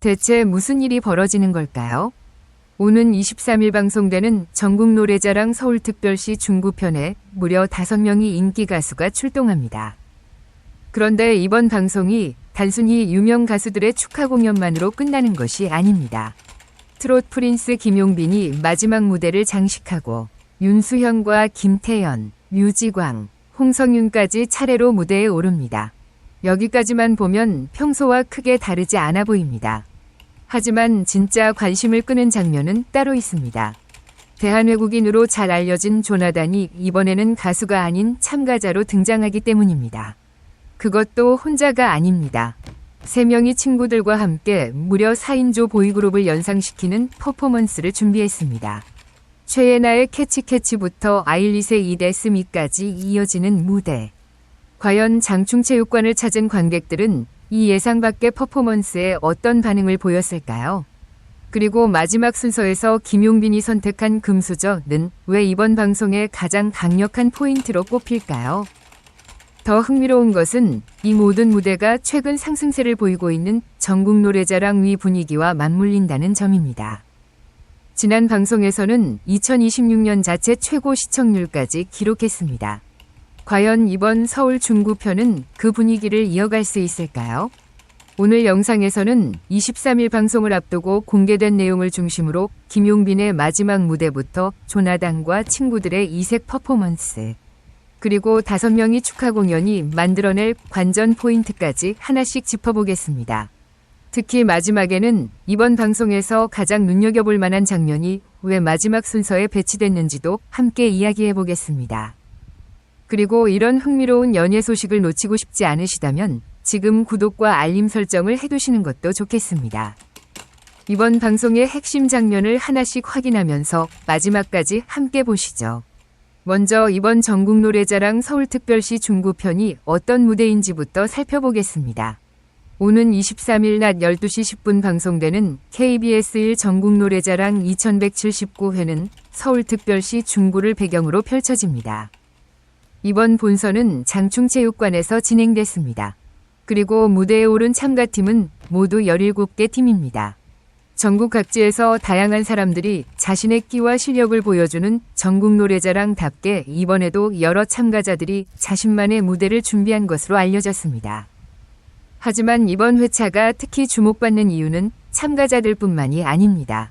대체 무슨 일이 벌어지는 걸까요? 오는 23일 방송되는 전국노래자랑 서울특별시 중구편에 무려 5명의 인기 가수가 출동합니다. 그런데 이번 방송이 단순히 유명 가수들의 축하 공연만으로 끝나는 것이 아닙니다. 트롯 프린스 김용빈이 마지막 무대를 장식하고 윤수현과 김태연, 류지광, 홍성윤까지 차례로 무대에 오릅니다. 여기까지만 보면 평소와 크게 다르지 않아 보입니다. 하지만 진짜 관심을 끄는 장면은 따로 있습니다. 대한외국인으로 잘 알려진 조나단이 이번에는 가수가 아닌 참가자로 등장하기 때문입니다. 그것도 혼자가 아닙니다. 3명의 친구들과 함께 무려 4인조 보이그룹을 연상시키는 퍼포먼스를 준비했습니다. 최애나의 캐치캐치부터 아일릿의 이데스미까지 이어지는 무대. 과연 장충체육관을 찾은 관객들은 이 예상 밖의 퍼포먼스에 어떤 반응을 보였을까요? 그리고 마지막 순서에서 김용빈이 선택한 금수저는 왜 이번 방송의 가장 강력한 포인트로 꼽힐까요? 더 흥미로운 것은 이 모든 무대가 최근 상승세를 보이고 있는 전국노래자랑 위 분위기와 맞물린다는 점입니다. 지난 방송에서는 2026년 자체 최고 시청률까지 기록했습니다. 과연 이번 서울 중구편은 그 분위기를 이어갈 수 있을까요? 오늘 영상에서는 23일 방송을 앞두고 공개된 내용을 중심으로 김용빈의 마지막 무대부터 조나단과 친구들의 이색 퍼포먼스, 그리고 5명의 축하 공연이 만들어낼 관전 포인트까지 하나씩 짚어보겠습니다. 특히 마지막에는 이번 방송에서 가장 눈여겨볼 만한 장면이 왜 마지막 순서에 배치됐는지도 함께 이야기해보겠습니다. 그리고 이런 흥미로운 연예 소식을 놓치고 싶지 않으시다면 지금 구독과 알림 설정을 해두시는 것도 좋겠습니다. 이번 방송의 핵심 장면을 하나씩 확인하면서 마지막까지 함께 보시죠. 먼저 이번 전국노래자랑 서울특별시 중구편이 어떤 무대인지부터 살펴보겠습니다. 오는 23일 낮 12시 10분 방송되는 KBS 1 전국노래자랑 2179회는 서울특별시 중구를 배경으로 펼쳐집니다. 이번 본선은 장충체육관에서 진행됐습니다. 그리고 무대에 오른 참가팀은 모두 17개 팀입니다. 전국 각지에서 다양한 사람들이 자신의 끼와 실력을 보여주는 전국노래자랑답게 이번에도 여러 참가자들이 자신만의 무대를 준비한 것으로 알려졌습니다. 하지만 이번 회차가 특히 주목받는 이유는 참가자들뿐만이 아닙니다.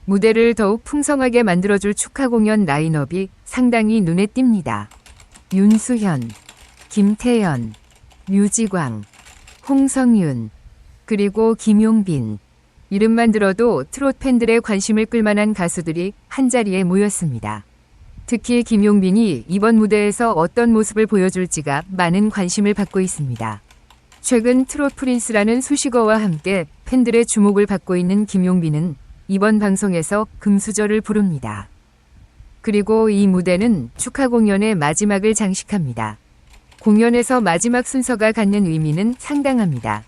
무대를 더욱 풍성하게 만들어줄 축하 공연 라인업이 상당히 눈에 띕니다. 윤수현, 김태연, 류지광, 홍성윤, 그리고 김용빈. 이름만 들어도 트롯 팬들의 관심을 끌만한 가수들이 한자리에 모였습니다. 특히 김용빈이 이번 무대에서 어떤 모습을 보여줄지가 많은 관심을 받고 있습니다. 최근 트롯 프린스라는 수식어와 함께 팬들의 주목을 받고 있는 김용빈은 이번 방송에서 금수저를 부릅니다. 그리고 이 무대는 축하 공연의 마지막을 장식합니다. 공연에서 마지막 순서가 갖는 의미는 상당합니다.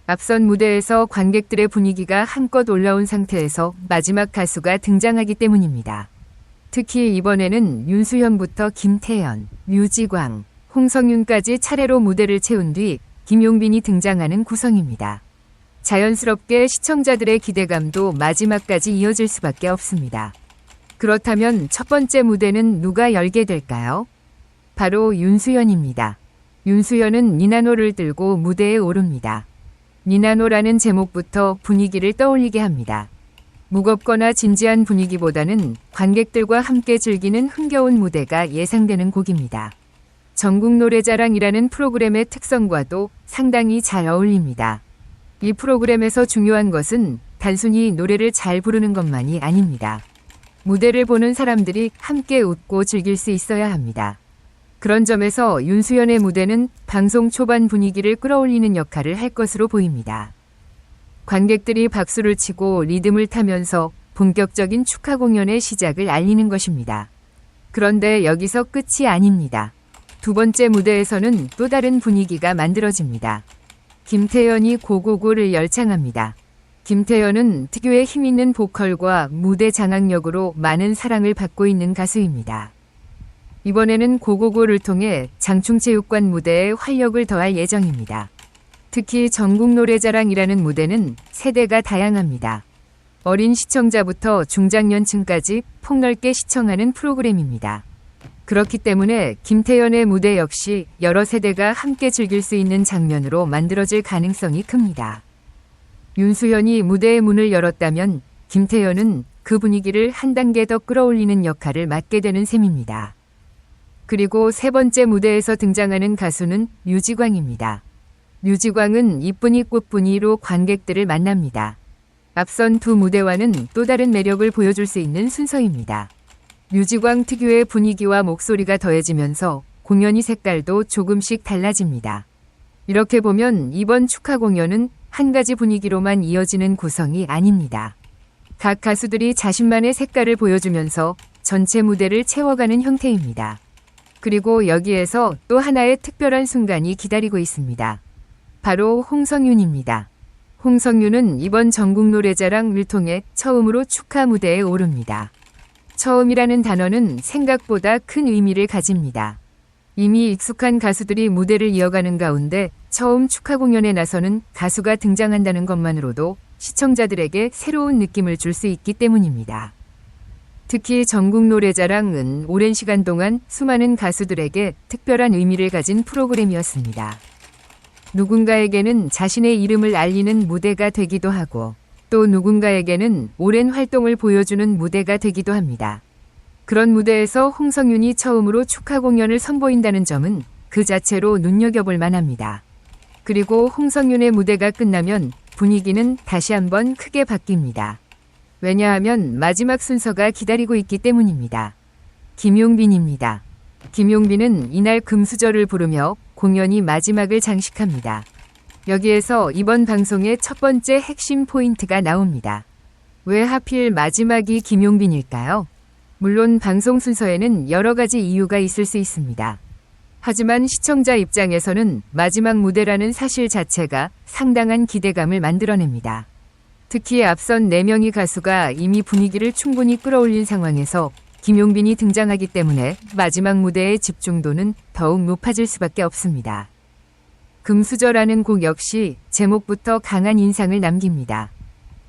앞선 무대에서 관객들의 분위기가 한껏 올라온 상태에서 마지막 가수가 등장하기 때문입니다. 특히 이번에는 윤수현부터 김태연, 류지광, 홍성윤까지 차례로 무대를 채운 뒤 김용빈이 등장하는 구성입니다. 자연스럽게 시청자들의 기대감도 마지막까지 이어질 수밖에 없습니다. 그렇다면 첫 번째 무대는 누가 열게 될까요? 바로 윤수현입니다. 윤수현은 니나노를 들고 무대에 오릅니다. 니나노라는 제목부터 분위기를 떠올리게 합니다. 무겁거나 진지한 분위기보다는 관객들과 함께 즐기는 흥겨운 무대가 예상되는 곡입니다. 전국노래자랑이라는 프로그램의 특성과도 상당히 잘 어울립니다. 이 프로그램에서 중요한 것은 단순히 노래를 잘 부르는 것만이 아닙니다. 무대를 보는 사람들이 함께 웃고 즐길 수 있어야 합니다. 그런 점에서 윤수현의 무대는 방송 초반 분위기를 끌어올리는 역할을 할 것으로 보입니다. 관객들이 박수를 치고 리듬을 타면서 본격적인 축하 공연의 시작을 알리는 것입니다. 그런데 여기서 끝이 아닙니다. 두 번째 무대에서는 또 다른 분위기가 만들어집니다. 김태연이 고고고를 열창합니다. 김태연은 특유의 힘있는 보컬과 무대 장악력으로 많은 사랑을 받고 있는 가수입니다. 이번에는 고고고를 통해 장충체육관 무대에 활력을 더할 예정입니다. 특히 전국노래자랑이라는 무대는 세대가 다양합니다. 어린 시청자부터 중장년층까지 폭넓게 시청하는 프로그램입니다. 그렇기 때문에 김태연의 무대 역시 여러 세대가 함께 즐길 수 있는 장면으로 만들어질 가능성이 큽니다. 윤수현이 무대의 문을 열었다면 김태연은 그 분위기를 한 단계 더 끌어올리는 역할을 맡게 되는 셈입니다. 그리고 세 번째 무대에서 등장하는 가수는 류지광입니다. 류지광은 이쁜이 꽃분이로 관객들을 만납니다. 앞선 두 무대와는 또 다른 매력을 보여줄 수 있는 순서입니다. 류지광 특유의 분위기와 목소리가 더해지면서 공연의 색깔도 조금씩 달라집니다. 이렇게 보면 이번 축하 공연은 한 가지 분위기로만 이어지는 구성이 아닙니다. 각 가수들이 자신만의 색깔을 보여주면서 전체 무대를 채워가는 형태입니다. 그리고 여기에서 또 하나의 특별한 순간이 기다리고 있습니다. 바로 홍성윤입니다. 홍성윤은 이번 전국노래자랑을 통해 처음으로 축하 무대에 오릅니다. 처음이라는 단어는 생각보다 큰 의미를 가집니다. 이미 익숙한 가수들이 무대를 이어가는 가운데 처음 축하 공연에 나서는 가수가 등장한다는 것만으로도 시청자들에게 새로운 느낌을 줄 수 있기 때문입니다. 특히 전국노래자랑은 오랜 시간 동안 수많은 가수들에게 특별한 의미를 가진 프로그램이었습니다. 누군가에게는 자신의 이름을 알리는 무대가 되기도 하고 또 누군가에게는 오랜 활동을 보여주는 무대가 되기도 합니다. 그런 무대에서 홍성윤이 처음으로 축하 공연을 선보인다는 점은 그 자체로 눈여겨볼 만합니다. 그리고 홍성윤의 무대가 끝나면 분위기는 다시 한번 크게 바뀝니다. 왜냐하면 마지막 순서가 기다리고 있기 때문입니다. 김용빈입니다. 김용빈은 이날 금수저를 부르며 공연이 마지막을 장식합니다. 여기에서 이번 방송의 첫 번째 핵심 포인트가 나옵니다. 왜 하필 마지막이 김용빈일까요? 물론 방송 순서에는 여러 가지 이유가 있을 수 있습니다. 하지만 시청자 입장에서는 마지막 무대라는 사실 자체가 상당한 기대감을 만들어냅니다. 특히 앞선 4명의 가수가 이미 분위기를 충분히 끌어올린 상황에서 김용빈이 등장하기 때문에 마지막 무대의 집중도는 더욱 높아질 수밖에 없습니다. 금수저라는 곡 역시 제목부터 강한 인상을 남깁니다.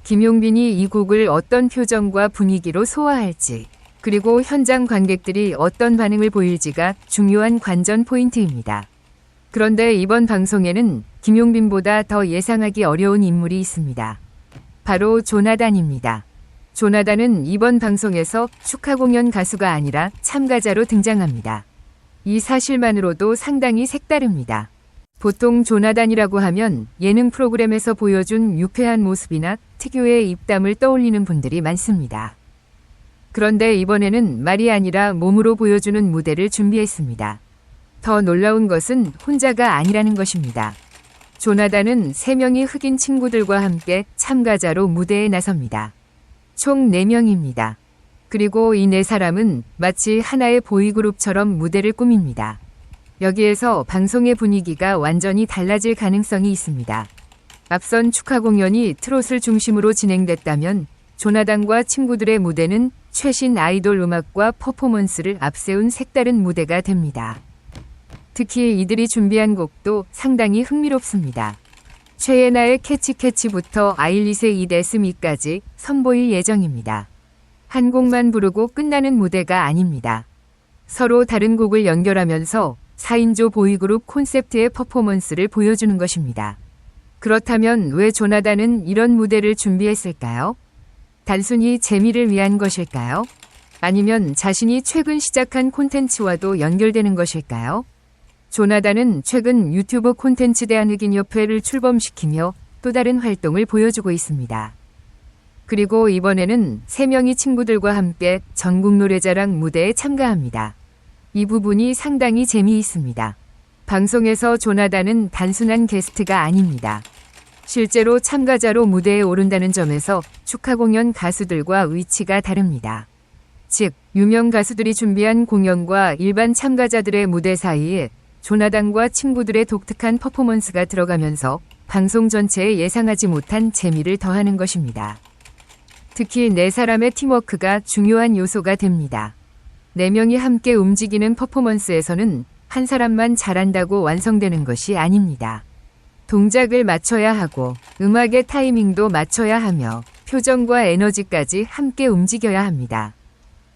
김용빈이 이 곡을 어떤 표정과 분위기로 소화할지, 그리고 현장 관객들이 어떤 반응을 보일지가 중요한 관전 포인트입니다. 그런데 이번 방송에는 김용빈보다 더 예상하기 어려운 인물이 있습니다. 바로 조나단입니다. 조나단은 이번 방송에서 축하 공연 가수가 아니라 참가자로 등장합니다. 이 사실만으로도 상당히 색다릅니다. 보통 조나단이라고 하면 예능 프로그램에서 보여준 유쾌한 모습이나 특유의 입담을 떠올리는 분들이 많습니다. 그런데 이번에는 말이 아니라 몸으로 보여주는 무대를 준비했습니다. 더 놀라운 것은 혼자가 아니라는 것입니다. 조나단은 3명의 흑인 친구들과 함께 참가자로 무대에 나섭니다. 총 4명입니다. 그리고 이 4사람은 마치 하나의 보이그룹처럼 무대를 꾸밉니다. 여기에서 방송의 분위기가 완전히 달라질 가능성이 있습니다. 앞선 축하 공연이 트롯을 중심으로 진행됐다면 조나단과 친구들의 무대는 최신 아이돌 음악과 퍼포먼스를 앞세운 색다른 무대가 됩니다. 특히 이들이 준비한 곡도 상당히 흥미롭습니다. 최애나의 캐치캐치부터 아일릿의 이데스미까지 선보일 예정입니다. 한 곡만 부르고 끝나는 무대가 아닙니다. 서로 다른 곡을 연결하면서 4인조 보이그룹 콘셉트의 퍼포먼스를 보여주는 것입니다. 그렇다면 왜 조나단은 이런 무대를 준비했을까요? 단순히 재미를 위한 것일까요? 아니면 자신이 최근 시작한 콘텐츠와도 연결되는 것일까요? 조나단은 최근 유튜브 콘텐츠 대한 흑인협회를 출범시키며 또 다른 활동을 보여주고 있습니다. 그리고 이번에는 3명의 친구들과 함께 전국노래자랑 무대에 참가합니다. 이 부분이 상당히 재미있습니다. 방송에서 조나단은 단순한 게스트가 아닙니다. 실제로 참가자로 무대에 오른다는 점에서 축하 공연 가수들과 위치가 다릅니다. 즉, 유명 가수들이 준비한 공연과 일반 참가자들의 무대 사이에 조나단과 친구들의 독특한 퍼포먼스가 들어가면서 방송 전체에 예상하지 못한 재미를 더하는 것입니다. 특히 4사람의 팀워크가 중요한 요소가 됩니다. 4명이 함께 움직이는 퍼포먼스에서는 한 사람만 잘한다고 완성되는 것이 아닙니다. 동작을 맞춰야 하고 음악의 타이밍도 맞춰야 하며 표정과 에너지까지 함께 움직여야 합니다.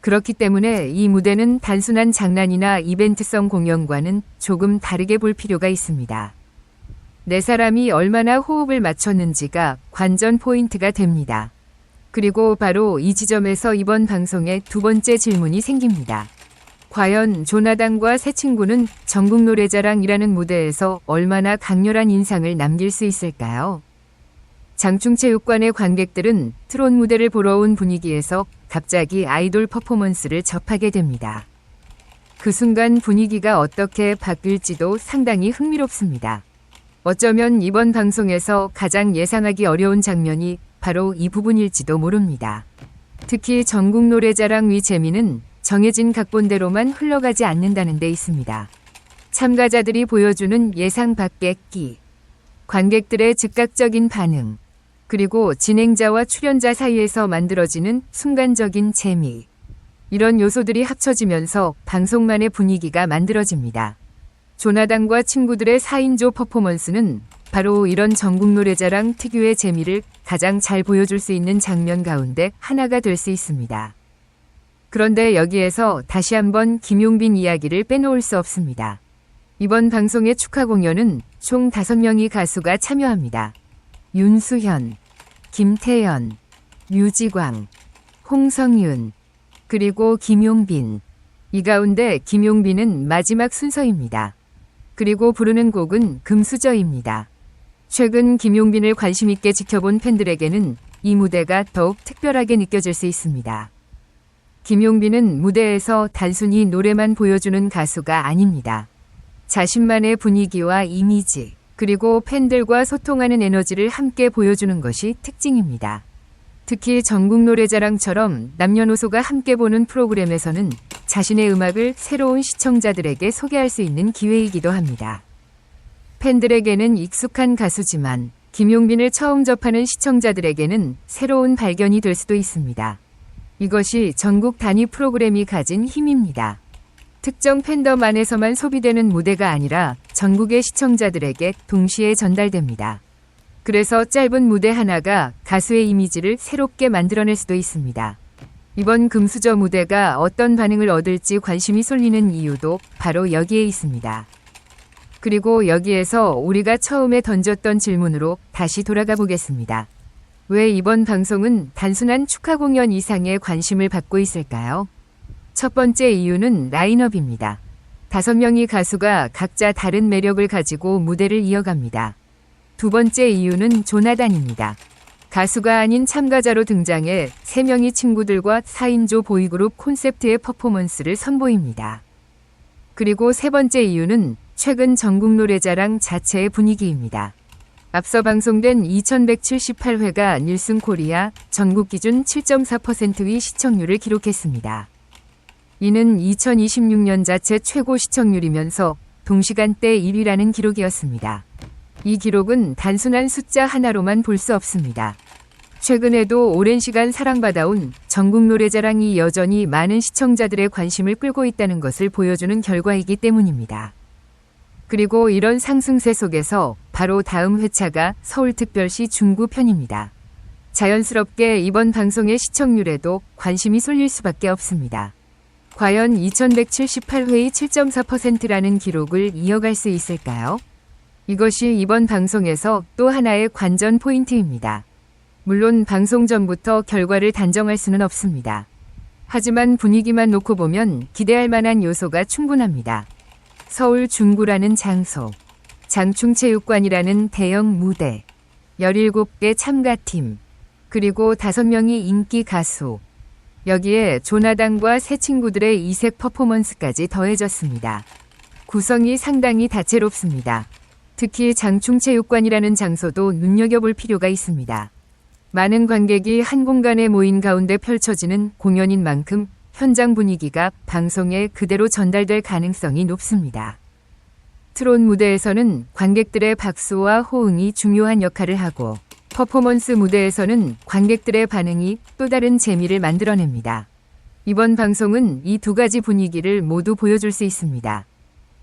그렇기 때문에 이 무대는 단순한 장난이나 이벤트성 공연과는 조금 다르게 볼 필요가 있습니다. 네 사람이 얼마나 호흡을 맞췄는지가 관전 포인트가 됩니다. 그리고 바로 이 지점에서 이번 방송의 두 번째 질문이 생깁니다. 과연 조나단과 새 친구는 전국 노래자랑이라는 무대에서 얼마나 강렬한 인상을 남길 수 있을까요? 장충체육관의 관객들은 트롯 무대를 보러 온 분위기에서 갑자기 아이돌 퍼포먼스를 접하게 됩니다. 그 순간 분위기가 어떻게 바뀔지도 상당히 흥미롭습니다. 어쩌면 이번 방송에서 가장 예상하기 어려운 장면이 바로 이 부분일지도 모릅니다. 특히 전국 노래자랑 위 재미는 정해진 각본대로만 흘러가지 않는다는 데 있습니다. 참가자들이 보여주는 예상 밖의 끼, 관객들의 즉각적인 반응, 그리고 진행자와 출연자 사이에서 만들어지는 순간적인 재미. 이런 요소들이 합쳐지면서 방송만의 분위기가 만들어집니다. 조나단과 친구들의 4인조 퍼포먼스는 바로 이런 전국 노래자랑 특유의 재미를 가장 잘 보여줄 수 있는 장면 가운데 하나가 될 수 있습니다. 그런데 여기에서 다시 한번 김용빈 이야기를 빼놓을 수 없습니다. 이번 방송의 축하 공연은 총 5명의 가수가 참여합니다. 윤수현, 김태연, 류지광, 홍성윤, 그리고 김용빈. 이 가운데 김용빈은 마지막 순서입니다. 그리고 부르는 곡은 금수저입니다. 최근 김용빈을 관심 있게 지켜본 팬들에게는 이 무대가 더욱 특별하게 느껴질 수 있습니다. 김용빈은 무대에서 단순히 노래만 보여주는 가수가 아닙니다. 자신만의 분위기와 이미지, 그리고 팬들과 소통하는 에너지를 함께 보여주는 것이 특징입니다. 특히 전국 노래자랑처럼 남녀노소가 함께 보는 프로그램에서는 자신의 음악을 새로운 시청자들에게 소개할 수 있는 기회이기도 합니다. 팬들에게는 익숙한 가수지만 김용빈을 처음 접하는 시청자들에게는 새로운 발견이 될 수도 있습니다. 이것이 전국 단위 프로그램이 가진 힘입니다. 특정 팬덤 안에서만 소비되는 무대가 아니라 전국의 시청자들에게 동시에 전달됩니다. 그래서 짧은 무대 하나가 가수의 이미지를 새롭게 만들어낼 수도 있습니다. 이번 금수저 무대가 어떤 반응을 얻을지 관심이 쏠리는 이유도 바로 여기에 있습니다. 그리고 여기에서 우리가 처음에 던졌던 질문으로 다시 돌아가 보겠습니다. 왜 이번 방송은 단순한 축하 공연 이상의 관심을 받고 있을까요? 첫 번째 이유는 라인업입니다. 5명의 가수가 각자 다른 매력을 가지고 무대를 이어갑니다. 두 번째 이유는 조나단입니다. 가수가 아닌 참가자로 등장해 3명의 친구들과 4인조 보이그룹 콘셉트의 퍼포먼스를 선보입니다. 그리고 세 번째 이유는 최근 전국 노래자랑 자체의 분위기입니다. 앞서 방송된 2178회가 닐슨 코리아 전국 기준 7.4%의 시청률을 기록했습니다. 이는 2026년 자체 최고 시청률이면서 동시간대 1위라는 기록이었습니다. 이 기록은 단순한 숫자 하나로만 볼 수 없습니다. 최근에도 오랜 시간 사랑받아온 전국 노래자랑이 여전히 많은 시청자들의 관심을 끌고 있다는 것을 보여주는 결과이기 때문입니다. 그리고 이런 상승세 속에서 바로 다음 회차가 서울특별시 중구편입니다. 자연스럽게 이번 방송의 시청률에도 관심이 쏠릴 수밖에 없습니다. 과연 2178회의 7.4%라는 기록을 이어갈 수 있을까요? 이것이 이번 방송에서 또 하나의 관전 포인트입니다. 물론 방송 전부터 결과를 단정할 수는 없습니다. 하지만 분위기만 놓고 보면 기대할 만한 요소가 충분합니다. 서울 중구라는 장소, 장충체육관이라는 대형 무대, 17개 참가팀, 그리고 5명의 인기 가수, 여기에 조나단과 새 친구들의 이색 퍼포먼스까지 더해졌습니다. 구성이 상당히 다채롭습니다. 특히 장충체육관이라는 장소도 눈여겨볼 필요가 있습니다. 많은 관객이 한 공간에 모인 가운데 펼쳐지는 공연인 만큼 현장 분위기가 방송에 그대로 전달될 가능성이 높습니다. 트롯 무대에서는 관객들의 박수와 호응이 중요한 역할을 하고 퍼포먼스 무대에서는 관객들의 반응이 또 다른 재미를 만들어냅니다. 이번 방송은 이 두 가지 분위기를 모두 보여줄 수 있습니다.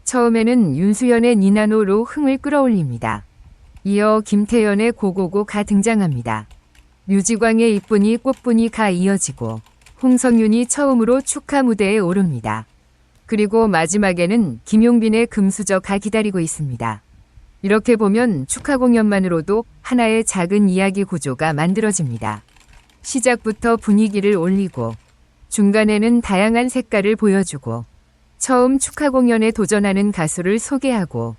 처음에는 윤수연의 니나노로 흥을 끌어올립니다. 이어 김태연의 고고고가 등장합니다. 류지광의 이쁜이 꽃분이가 이어지고 홍성윤이 처음으로 축하 무대에 오릅니다. 그리고 마지막에는 김용빈의 금수저가 기다리고 있습니다. 이렇게 보면 축하 공연만으로도 하나의 작은 이야기 구조가 만들어집니다. 시작부터 분위기를 올리고 중간에는 다양한 색깔을 보여주고 처음 축하 공연에 도전하는 가수를 소개하고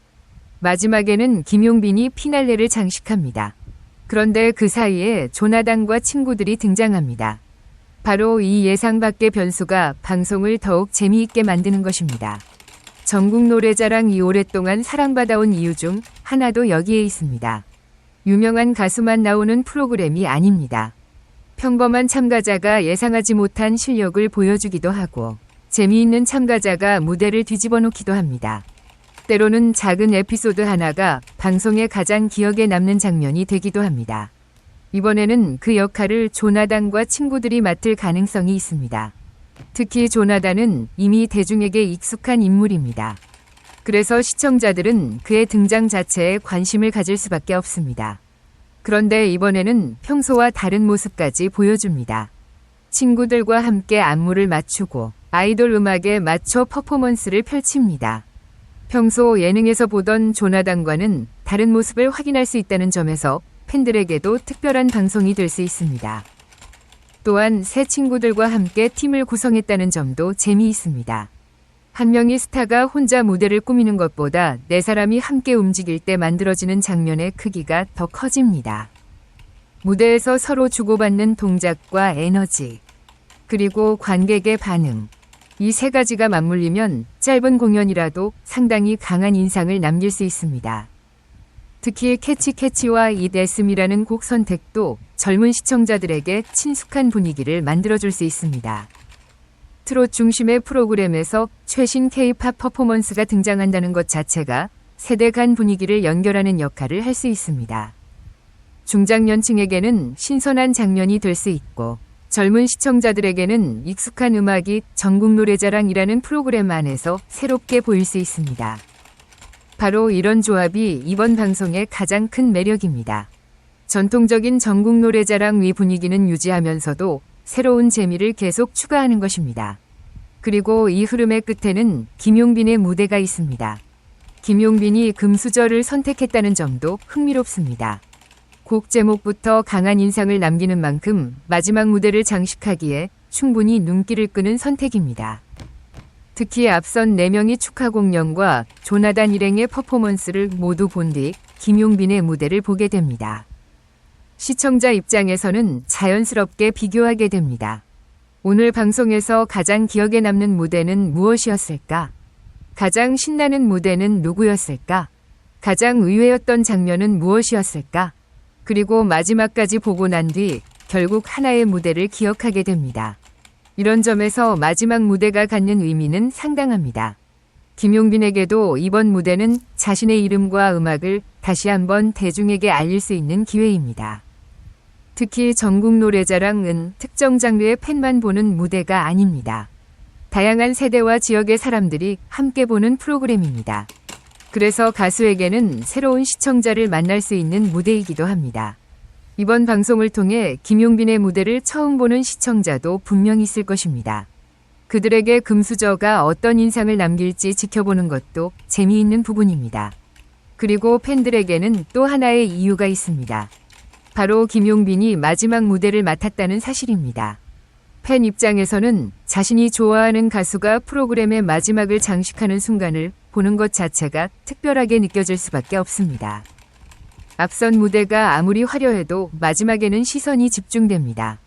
마지막에는 김용빈이 피날레를 장식합니다. 그런데 그 사이에 조나단과 친구들이 등장합니다. 바로 이 예상 밖의 변수가 방송을 더욱 재미있게 만드는 것입니다. 전국 노래자랑이 오랫동안 사랑받아온 이유 중 하나도 여기에 있습니다. 유명한 가수만 나오는 프로그램이 아닙니다. 평범한 참가자가 예상하지 못한 실력을 보여주기도 하고 재미있는 참가자가 무대를 뒤집어 놓기도 합니다. 때로는 작은 에피소드 하나가 방송에 가장 기억에 남는 장면이 되기도 합니다. 이번에는 그 역할을 조나단과 친구들이 맡을 가능성이 있습니다. 특히 조나단은 이미 대중에게 익숙한 인물입니다. 그래서 시청자들은 그의 등장 자체에 관심을 가질 수밖에 없습니다. 그런데 이번에는 평소와 다른 모습까지 보여줍니다. 친구들과 함께 안무를 맞추고 아이돌 음악에 맞춰 퍼포먼스를 펼칩니다. 평소 예능에서 보던 조나단과는 다른 모습을 확인할 수 있다는 점에서 팬들에게도 특별한 방송이 될 수 있습니다. 또한 새 친구들과 함께 팀을 구성했다는 점도 재미있습니다. 한 명의 스타가 혼자 무대를 꾸미는 것보다 네 사람이 함께 움직일 때 만들어지는 장면의 크기가 더 커집니다. 무대에서 서로 주고받는 동작과 에너지, 그리고 관객의 반응, 이 세 가지가 맞물리면 짧은 공연이라도 상당히 강한 인상을 남길 수 있습니다. 특히 캐치와 이데스미라는 곡 선택도 젊은 시청자들에게 친숙한 분위기를 만들어줄 수 있습니다. 트롯 중심의 프로그램에서 최신 K-팝 퍼포먼스가 등장한다는 것 자체가 세대 간 분위기를 연결하는 역할을 할 수 있습니다. 중장년층에게는 신선한 장면이 될 수 있고 젊은 시청자들에게는 익숙한 음악이 전국 노래자랑이라는 프로그램 안에서 새롭게 보일 수 있습니다. 바로 이런 조합이 이번 방송의 가장 큰 매력입니다. 전통적인 전국 노래자랑 위 분위기는 유지하면서도 새로운 재미를 계속 추가하는 것입니다. 그리고 이 흐름의 끝에는 김용빈의 무대가 있습니다. 김용빈이 금수저를 선택했다는 점도 흥미롭습니다. 곡 제목부터 강한 인상을 남기는 만큼 마지막 무대를 장식하기에 충분히 눈길을 끄는 선택입니다. 특히 앞선 4명의 축하 공연과 조나단 일행의 퍼포먼스를 모두 본 뒤 김용빈의 무대를 보게 됩니다. 시청자 입장에서는 자연스럽게 비교하게 됩니다. 오늘 방송에서 가장 기억에 남는 무대는 무엇이었을까? 가장 신나는 무대는 누구였을까? 가장 의외였던 장면은 무엇이었을까? 그리고 마지막까지 보고 난 뒤 결국 하나의 무대를 기억하게 됩니다. 이런 점에서 마지막 무대가 갖는 의미는 상당합니다. 김용빈에게도 이번 무대는 자신의 이름과 음악을 다시 한번 대중에게 알릴 수 있는 기회입니다. 특히 전국 노래자랑은 특정 장르의 팬만 보는 무대가 아닙니다. 다양한 세대와 지역의 사람들이 함께 보는 프로그램입니다. 그래서 가수에게는 새로운 시청자를 만날 수 있는 무대이기도 합니다. 이번 방송을 통해 김용빈의 무대를 처음 보는 시청자도 분명 있을 것입니다. 그들에게 금수저가 어떤 인상을 남길지 지켜보는 것도 재미있는 부분입니다. 그리고 팬들에게는 또 하나의 이유가 있습니다. 바로 김용빈이 마지막 무대를 맡았다는 사실입니다. 팬 입장에서는 자신이 좋아하는 가수가 프로그램의 마지막을 장식하는 순간을 보는 것 자체가 특별하게 느껴질 수밖에 없습니다. 앞선 무대가 아무리 화려해도 마지막에는 시선이 집중됩니다.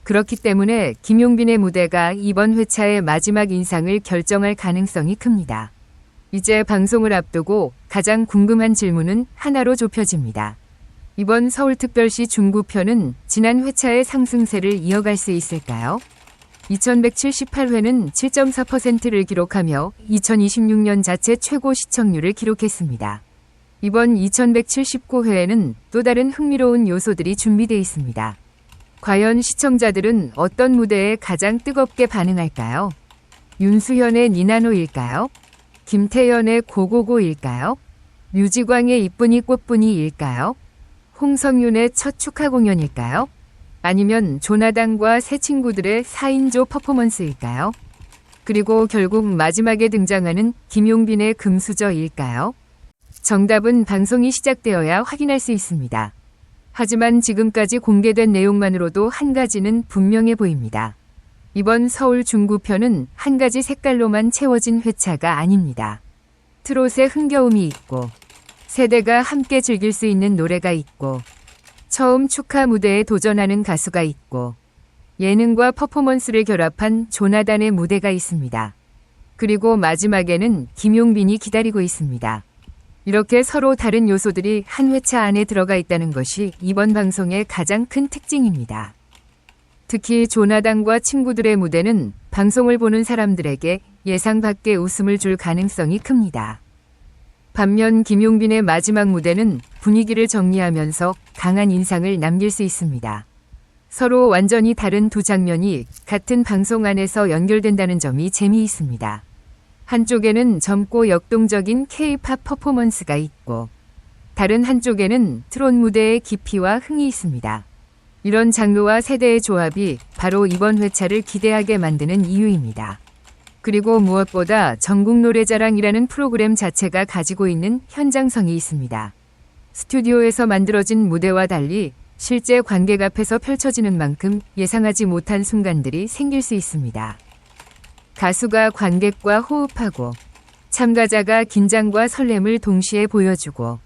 그렇기 때문에 김용빈의 무대가 이번 회차의 마지막 인상을 결정할 가능성이 큽니다. 이제 방송을 앞두고 가장 궁금한 질문은 하나로 좁혀집니다. 이번 서울특별시 중구편은 지난 회차의 상승세를 이어갈 수 있을까요? 2178회는 7.4%를 기록하며 2026년 자체 최고 시청률을 기록했습니다. 이번 2179회에는 또 다른 흥미로운 요소들이 준비되어 있습니다. 과연 시청자들은 어떤 무대에 가장 뜨겁게 반응할까요? 윤수현의 니나노일까요? 김태연의 고고고일까요? 류지광의 이쁜이 꽃분이일까요? 홍성윤의 첫 축하 공연일까요? 아니면 조나단과 새 친구들의 4인조 퍼포먼스일까요? 그리고 결국 마지막에 등장하는 김용빈의 금수저일까요? 정답은 방송이 시작되어야 확인할 수 있습니다. 하지만 지금까지 공개된 내용만으로도 한 가지는 분명해 보입니다. 이번 서울 중구편은 한 가지 색깔로만 채워진 회차가 아닙니다. 트롯의 흥겨움이 있고, 세대가 함께 즐길 수 있는 노래가 있고, 처음 축하 무대에 도전하는 가수가 있고, 예능과 퍼포먼스를 결합한 조나단의 무대가 있습니다. 그리고 마지막에는 김용빈이 기다리고 있습니다. 이렇게 서로 다른 요소들이 한 회차 안에 들어가 있다는 것이 이번 방송의 가장 큰 특징입니다. 특히 조나단과 친구들의 무대는 방송을 보는 사람들에게 예상 밖의 웃음을 줄 가능성이 큽니다. 반면 김용빈의 마지막 무대는 분위기를 정리하면서 강한 인상을 남길 수 있습니다. 서로 완전히 다른 두 장면이 같은 방송 안에서 연결된다는 점이 재미있습니다. 한쪽에는 젊고 역동적인 K-팝 퍼포먼스가 있고, 다른 한쪽에는 트롯 무대의 깊이와 흥이 있습니다. 이런 장르와 세대의 조합이 바로 이번 회차를 기대하게 만드는 이유입니다. 그리고 무엇보다 전국노래자랑이라는 프로그램 자체가 가지고 있는 현장성이 있습니다. 스튜디오에서 만들어진 무대와 달리 실제 관객 앞에서 펼쳐지는 만큼 예상하지 못한 순간들이 생길 수 있습니다. 가수가 관객과 호흡하고, 참가자가 긴장과 설렘을 동시에 보여주고,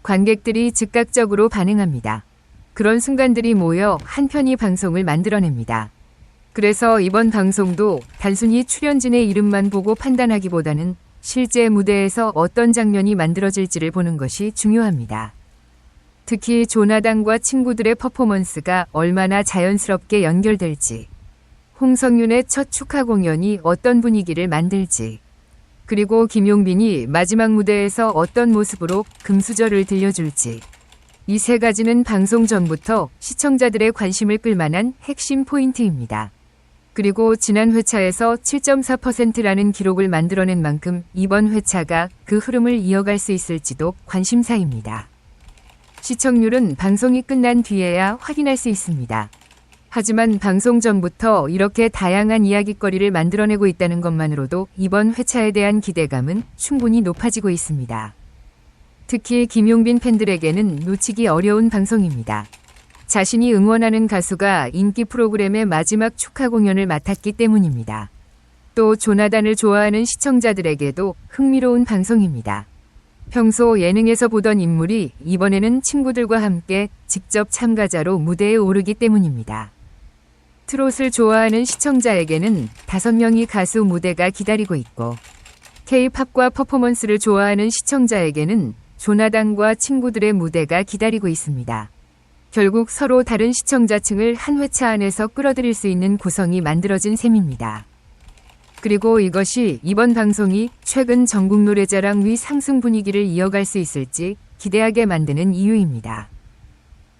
관객들이 즉각적으로 반응합니다. 그런 순간들이 모여 한 편의 방송을 만들어냅니다. 그래서 이번 방송도 단순히 출연진의 이름만 보고 판단하기보다는 실제 무대에서 어떤 장면이 만들어질지를 보는 것이 중요합니다. 특히 조나단과 친구들의 퍼포먼스가 얼마나 자연스럽게 연결될지, 홍성윤의 첫 축하 공연이 어떤 분위기를 만들지, 그리고 김용빈이 마지막 무대에서 어떤 모습으로 금수저를 들려줄지, 이 세 가지는 방송 전부터 시청자들의 관심을 끌만한 핵심 포인트입니다. 그리고 지난 회차에서 7.4%라는 기록을 만들어낸 만큼 이번 회차가 그 흐름을 이어갈 수 있을지도 관심사입니다. 시청률은 방송이 끝난 뒤에야 확인할 수 있습니다. 하지만 방송 전부터 이렇게 다양한 이야깃거리를 만들어내고 있다는 것만으로도 이번 회차에 대한 기대감은 충분히 높아지고 있습니다. 특히 김용빈 팬들에게는 놓치기 어려운 방송입니다. 자신이 응원하는 가수가 인기 프로그램의 마지막 축하 공연을 맡았기 때문입니다. 또 조나단을 좋아하는 시청자들에게도 흥미로운 방송입니다. 평소 예능에서 보던 인물이 이번에는 친구들과 함께 직접 참가자로 무대에 오르기 때문입니다. 트롯을 좋아하는 시청자에게는 5명의 가수 무대가 기다리고 있고, K-팝과 퍼포먼스를 좋아하는 시청자에게는 조나단과 친구들의 무대가 기다리고 있습니다. 결국 서로 다른 시청자층을 한 회차 안에서 끌어들일 수 있는 구성이 만들어진 셈입니다. 그리고 이것이 이번 방송이 최근 전국노래자랑 위 상승 분위기를 이어갈 수 있을지 기대하게 만드는 이유입니다.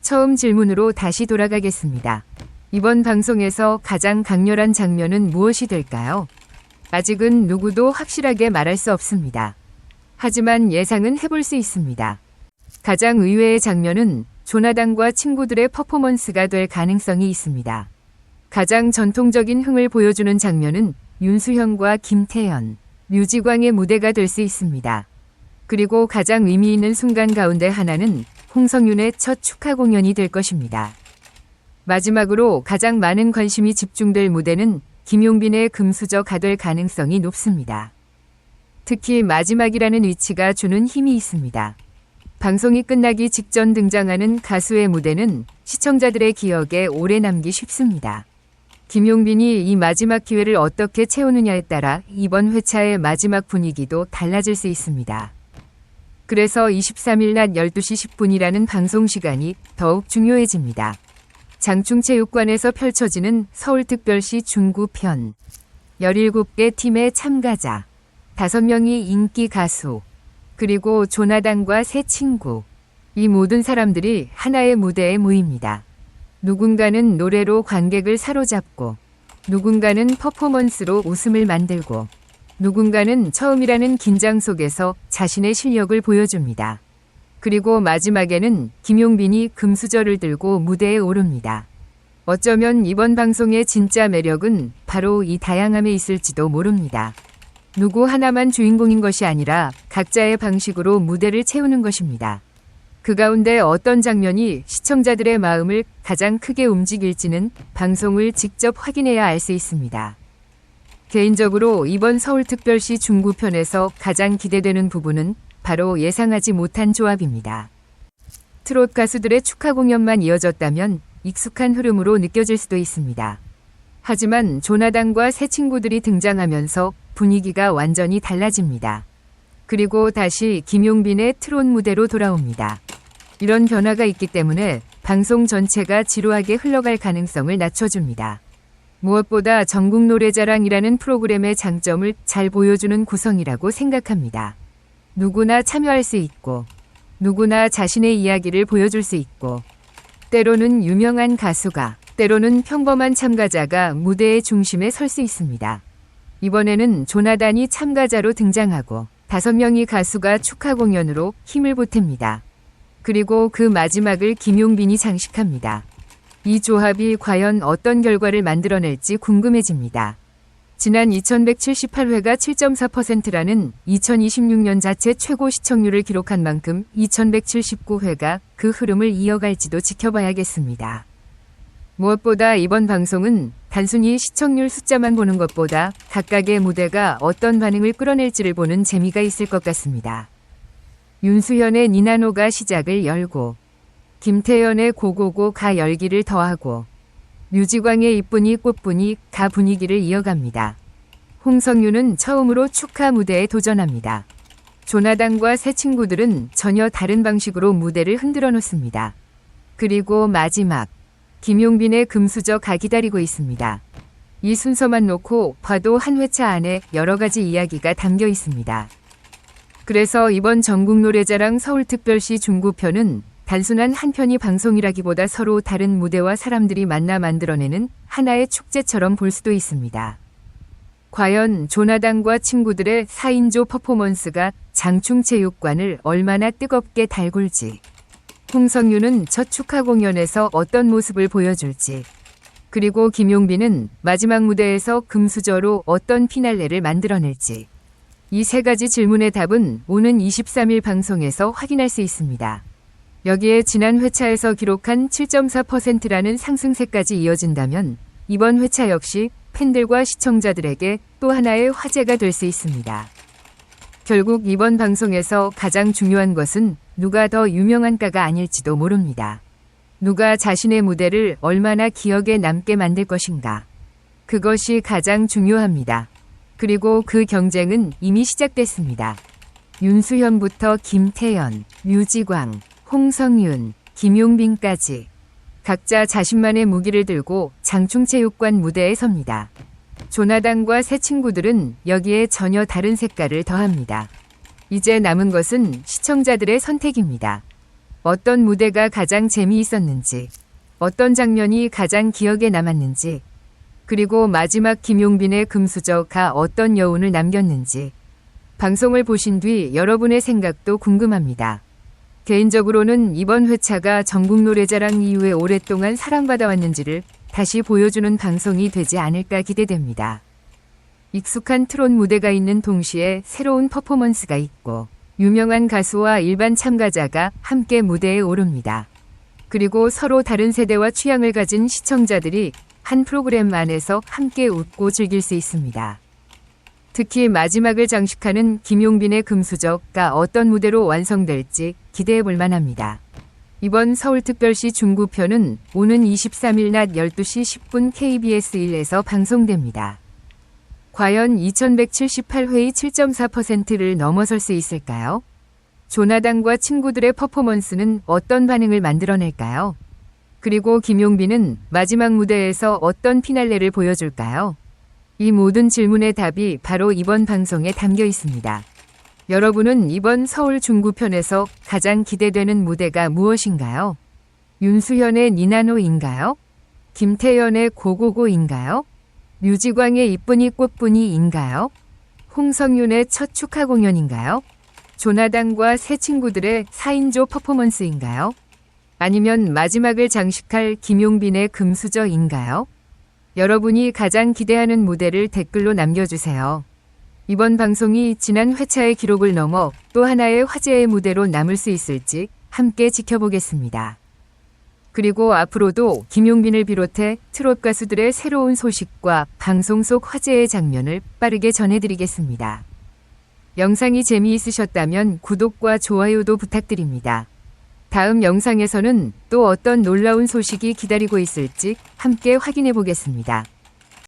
처음 질문으로 다시 돌아가겠습니다. 이번 방송에서 가장 강렬한 장면은 무엇이 될까요? 아직은 누구도 확실하게 말할 수 없습니다. 하지만 예상은 해볼 수 있습니다. 가장 의외의 장면은 조나단과 친구들의 퍼포먼스가 될 가능성이 있습니다. 가장 전통적인 흥을 보여주는 장면은 윤수현과 김태현, 류지광의 무대가 될 수 있습니다. 그리고 가장 의미 있는 순간 가운데 하나는 홍성윤의 첫 축하 공연이 될 것입니다. 마지막으로 가장 많은 관심이 집중될 무대는 김용빈의 금수저가 될 가능성이 높습니다. 특히 마지막이라는 위치가 주는 힘이 있습니다. 방송이 끝나기 직전 등장하는 가수의 무대는 시청자들의 기억에 오래 남기 쉽습니다. 김용빈이 이 마지막 기회를 어떻게 채우느냐에 따라 이번 회차의 마지막 분위기도 달라질 수 있습니다. 그래서 23일 낮 12시 10분이라는 방송 시간이 더욱 중요해집니다. 장충체육관에서 펼쳐지는 서울특별시 중구편, 17개 팀의 참가자, 5명의 인기 가수, 그리고 조나단과 새 친구, 이 모든 사람들이 하나의 무대에 모입니다. 누군가는 노래로 관객을 사로잡고, 누군가는 퍼포먼스로 웃음을 만들고, 누군가는 처음이라는 긴장 속에서 자신의 실력을 보여줍니다. 그리고 마지막에는 김용빈이 금수저를 들고 무대에 오릅니다. 어쩌면 이번 방송의 진짜 매력은 바로 이 다양함에 있을지도 모릅니다. 누구 하나만 주인공인 것이 아니라 각자의 방식으로 무대를 채우는 것입니다. 그 가운데 어떤 장면이 시청자들의 마음을 가장 크게 움직일지는 방송을 직접 확인해야 알 수 있습니다. 개인적으로 이번 서울특별시 중구편에서 가장 기대되는 부분은 바로 예상하지 못한 조합입니다. 트롯 가수들의 축하 공연만 이어졌다면 익숙한 흐름으로 느껴질 수도 있습니다. 하지만 조나단과 새 친구들이 등장하면서 분위기가 완전히 달라집니다. 그리고 다시 김용빈의 트롯 무대로 돌아옵니다. 이런 변화가 있기 때문에 방송 전체가 지루하게 흘러갈 가능성을 낮춰줍니다. 무엇보다 전국노래자랑이라는 프로그램의 장점을 잘 보여주는 구성이라고 생각합니다. 누구나 참여할 수 있고, 누구나 자신의 이야기를 보여줄 수 있고, 때로는 유명한 가수가, 때로는 평범한 참가자가 무대의 중심에 설 수 있습니다. 이번에는 조나단이 참가자로 등장하고 5명의 가수가 축하 공연으로 힘을 보탭니다. 그리고 그 마지막을 김용빈이 장식합니다. 이 조합이 과연 어떤 결과를 만들어낼지 궁금해집니다. 지난 2178회가 7.4%라는 2026년 자체 최고 시청률을 기록한 만큼 2179회가 그 흐름을 이어갈지도 지켜봐야겠습니다. 무엇보다 이번 방송은 단순히 시청률 숫자만 보는 것보다 각각의 무대가 어떤 반응을 끌어낼지를 보는 재미가 있을 것 같습니다. 윤수현의 니나노가 시작을 열고, 김태연의 고고고 가 열기를 더하고, 류지광의 이쁜이 꽃분이 가 분위기를 이어갑니다. 홍성유는 처음으로 축하 무대에 도전합니다. 조나단과 새 친구들은 전혀 다른 방식으로 무대를 흔들어 놓습니다. 그리고 마지막, 김용빈의 금수저 가 기다리고 있습니다. 이 순서만 놓고 봐도 한 회차 안에 여러 가지 이야기가 담겨 있습니다. 그래서 이번 전국노래자랑 서울특별시 중구편은 단순한 한 편의 방송이라기보다 서로 다른 무대와 사람들이 만나 만들어내는 하나의 축제처럼 볼 수도 있습니다. 과연 조나단과 친구들의 4인조 퍼포먼스가 장충체육관을 얼마나 뜨겁게 달굴지, 홍성유는 첫 축하 공연에서 어떤 모습을 보여줄지, 그리고 김용빈은 마지막 무대에서 금수저로 어떤 피날레를 만들어낼지, 이 세 가지 질문의 답은 오는 23일 방송에서 확인할 수 있습니다. 여기에 지난 회차에서 기록한 7.4%라는 상승세까지 이어진다면 이번 회차 역시 팬들과 시청자들에게 또 하나의 화제가 될 수 있습니다. 결국 이번 방송에서 가장 중요한 것은 누가 더 유명한가가 아닐지도 모릅니다. 누가 자신의 무대를 얼마나 기억에 남게 만들 것인가. 그것이 가장 중요합니다. 그리고 그 경쟁은 이미 시작됐습니다. 윤수현부터 김태연, 류지광, 홍성윤, 김용빈까지 각자 자신만의 무기를 들고 장충체육관 무대에 섭니다. 조나단과 새 친구들은 여기에 전혀 다른 색깔을 더합니다. 이제 남은 것은 시청자들의 선택입니다. 어떤 무대가 가장 재미있었는지, 어떤 장면이 가장 기억에 남았는지, 그리고 마지막 김용빈의 금수저가 어떤 여운을 남겼는지, 방송을 보신 뒤 여러분의 생각도 궁금합니다. 개인적으로는 이번 회차가 전국노래자랑 이후에 오랫동안 사랑받아왔는지를 다시 보여주는 방송이 되지 않을까 기대됩니다. 익숙한 트롯 무대가 있는 동시에 새로운 퍼포먼스가 있고 유명한 가수와 일반 참가자가 함께 무대에 오릅니다. 그리고 서로 다른 세대와 취향을 가진 시청자들이 한 프로그램 안에서 함께 웃고 즐길 수 있습니다. 특히 마지막을 장식하는 김용빈의 금수저가 어떤 무대로 완성될지 기대해 볼 만합니다. 이번 서울특별시 중구편은 오는 23일 낮 12시 10분 KBS 1에서 방송됩니다. 과연 2178회의 7.4%를 넘어설 수 있을까요? 조나단과 친구들의 퍼포먼스는 어떤 반응을 만들어낼까요? 그리고 김용빈은 마지막 무대에서 어떤 피날레를 보여줄까요? 이 모든 질문의 답이 바로 이번 방송에 담겨 있습니다. 여러분은 이번 서울 중구편에서 가장 기대되는 무대가 무엇인가요? 윤수현의 니나노인가요? 김태연의 고고고인가요? 류지광의 이쁜이 꽃분이인가요? 홍성윤의 첫 축하 공연인가요? 조나단과 새 친구들의 4인조 퍼포먼스인가요? 아니면 마지막을 장식할 김용빈의 금수저인가요? 여러분이 가장 기대하는 무대를 댓글로 남겨주세요. 이번 방송이 지난 회차의 기록을 넘어 또 하나의 화제의 무대로 남을 수 있을지 함께 지켜보겠습니다. 그리고 앞으로도 김용빈을 비롯해 트롯 가수들의 새로운 소식과 방송 속 화제의 장면을 빠르게 전해드리겠습니다. 영상이 재미있으셨다면 구독과 좋아요도 부탁드립니다. 다음 영상에서는 또 어떤 놀라운 소식이 기다리고 있을지 함께 확인해 보겠습니다.